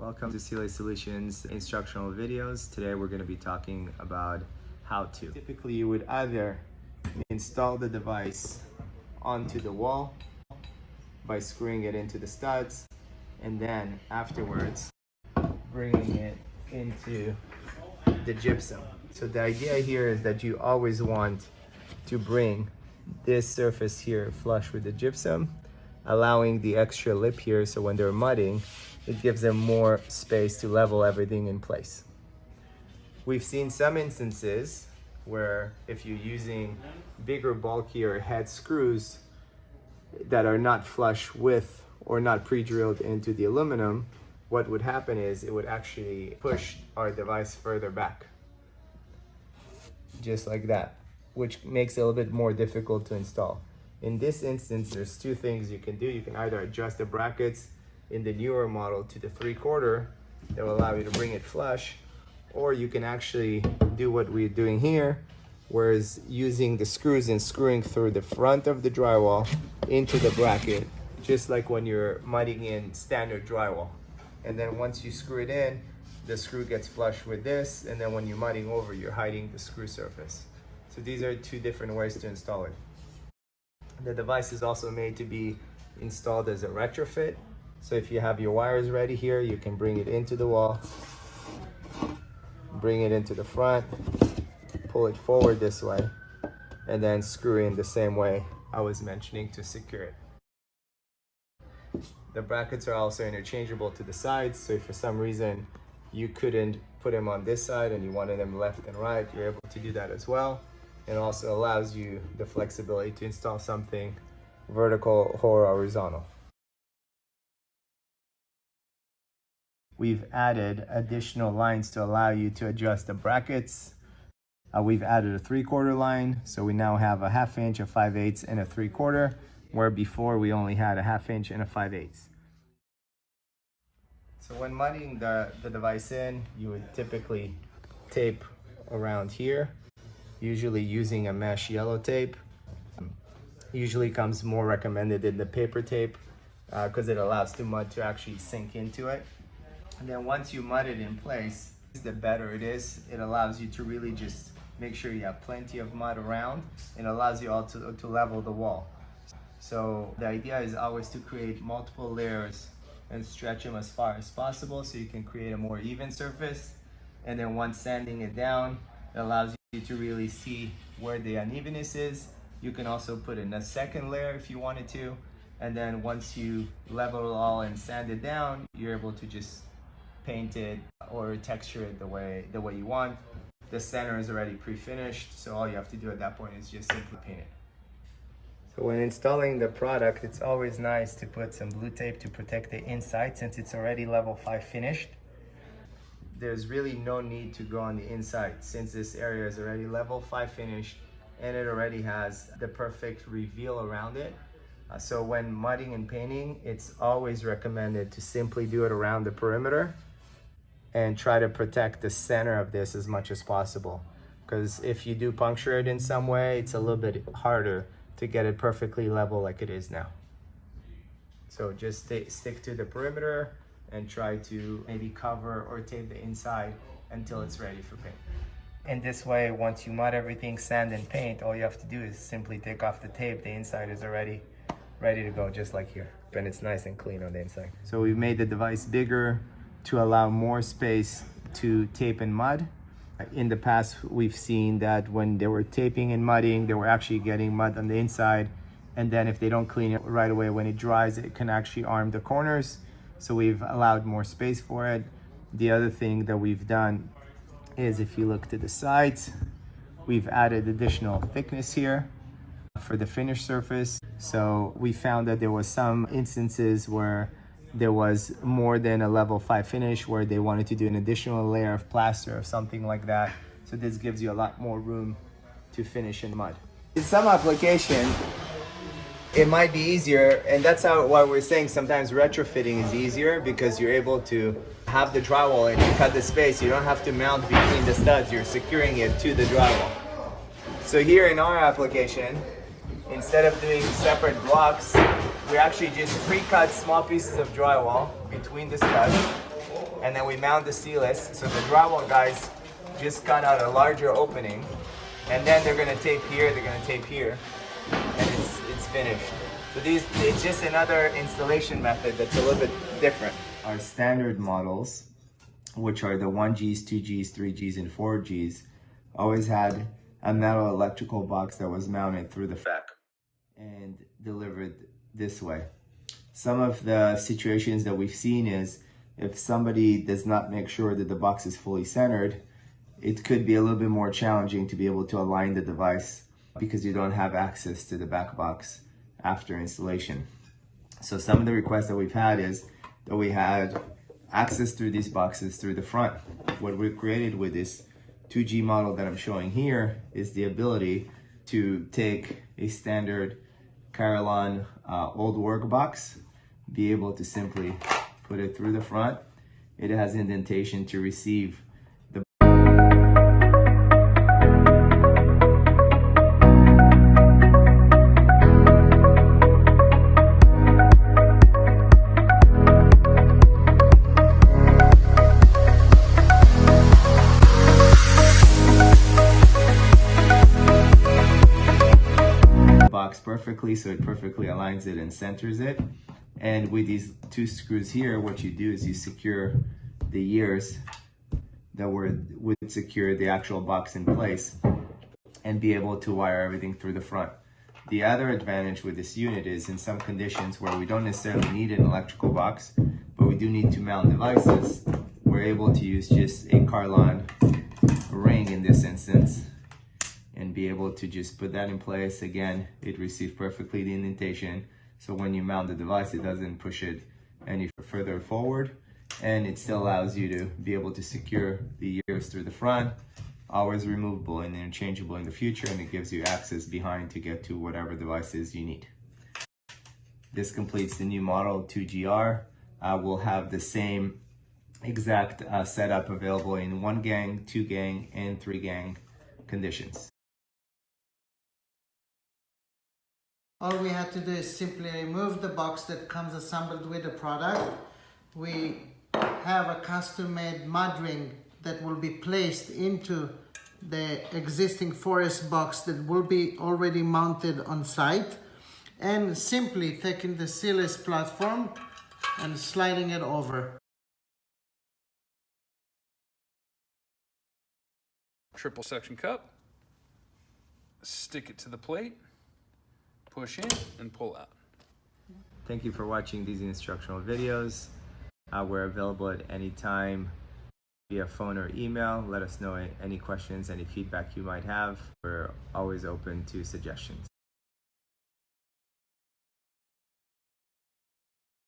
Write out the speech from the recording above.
Welcome to Seeless Solutions instructional videos. Today we're going to be talking about how to. Typically you would either install the device onto the wall by screwing it into the studs, and then afterwards bringing it into the gypsum. So the idea here is that you always want to bring this surface here flush with the gypsum, allowing the extra lip here, so when they're mudding, it gives them more space to level everything in place. We've seen some instances where if you're using bigger, bulkier head screws that are not flush with or not pre-drilled into the aluminum, what would happen is it would actually push our device further back, just like that, which makes it a little bit more difficult to install. In this instance, there's two things you can do. You can either adjust the brackets in the newer model to the 3/4 that will allow you to bring it flush, or you can actually do what we're doing here, whereas using the screws and screwing through the front of the drywall into the bracket, just like when you're mudding in standard drywall. And then once you screw it in, the screw gets flush with this, and then when you're mudding over, you're hiding the screw surface. So these are two different ways to install it. The device is also made to be installed as a retrofit. So if you have your wires ready here, you can bring it into the wall, bring it into the front, pull it forward this way, and then screw in the same way I was mentioning to secure it. The brackets are also interchangeable to the sides, so if for some reason you couldn't put them on this side and you wanted them left and right, you're able to do that as well. It also allows you the flexibility to install something vertical or horizontal. We've added additional lines to allow you to adjust the brackets. We've added a 3/4 line, so we now have a 1/2 inch, a 5/8, and a 3/4, where before we only had a 1/2 inch and a 5/8. So when mudding the device in, you would typically tape around here, usually using a mesh yellow tape. Usually comes more recommended in the paper tape because it allows the mud to actually sink into it. And then once you mud it in place, the better it is. It allows you to really just make sure you have plenty of mud around, and allows you also to level the wall. So the idea is always to create multiple layers and stretch them as far as possible so you can create a more even surface. And then once sanding it down, it allows you to really see where the unevenness is. You can also put in a second layer if you wanted to. And then once you level it all and sand it down, you're able to just paint it or texture it the way you want. The center is already pre-finished, so all you have to do at that point is just simply paint it. So when installing the product, it's always nice to put some blue tape to protect the inside since it's already level 5 finished. There's really no need to go on the inside since this area is already level 5 finished and it already has the perfect reveal around it. So when mudding and painting, it's always recommended to simply do it around the perimeter and try to protect the center of this as much as possible. Because if you do puncture it in some way, it's a little bit harder to get it perfectly level like it is now. So just stick to the perimeter and try to maybe cover or tape the inside until it's ready for paint. And this way, once you mud everything, sand and paint, all you have to do is simply take off the tape. The inside is already ready to go, just like here. And it's nice and clean on the inside. So we've made the device bigger to allow more space to tape and mud. In the past, we've seen that when they were taping and mudding, they were actually getting mud on the inside. And then if they don't clean it right away, when it dries, it can actually arm the corners. So we've allowed more space for it. The other thing that we've done is if you look to the sides, we've added additional thickness here for the finished surface. So we found that there was some instances where there was more than a level 5 finish where they wanted to do an additional layer of plaster or something like that. So this gives you a lot more room to finish in mud. In some application, it might be easier, and that's why we're saying sometimes retrofitting is easier, because you're able to have the drywall and you cut the space. You don't have to mount between the studs. You're securing it to the drywall. So here in our application, instead of doing separate blocks, we actually just pre-cut small pieces of drywall between the studs, and then we mount the Seeless. So the drywall guys just cut out a larger opening, and then they're gonna tape here, they're gonna tape here, and it's finished. So it's just another installation method that's a little bit different. Our standard models, which are the 1Gs, 2Gs, 3Gs, and 4Gs, always had a metal electrical box that was mounted through the back and delivered this way. Some of the situations that we've seen is if somebody does not make sure that the box is fully centered, it could be a little bit more challenging to be able to align the device because you don't have access to the back box after installation. So some of the requests that we've had is that we had access through these boxes through the front. What we created with this 2G model that I'm showing here is the ability to take a standard Carillon old work box, be able to simply put it through the front. It has indentation to receive the box perfectly, so it perfectly aligns it and centers it. And with these two screws here, what you do is you secure the ears that would secure the actual box in place and be able to wire everything through the front. The other advantage with this unit is in some conditions where we don't necessarily need an electrical box, but we do need to mount devices, we're able to use just a Carillon ring in this instance and be able to just put that in place. Again, it receives perfectly the indentation, so when you mount the device, it doesn't push it any further forward, and it still allows you to be able to secure the ears through the front, always removable and interchangeable in the future, and it gives you access behind to get to whatever devices you need. This completes the new model 2GR. We'll have the same exact setup available in 1 gang, 2 gang, and 3 gang conditions. All we had to do is simply remove the box that comes assembled with the product. We have a custom-made mud ring that will be placed into the existing forest box that will be already mounted on site, and simply taking the Seeless platform and sliding it over. Triple section cup, stick it to the plate, push in and pull out. Thank you for watching these instructional videos. We're available at any time via phone or email. Let us know any questions, any feedback you might have. We're always open to suggestions.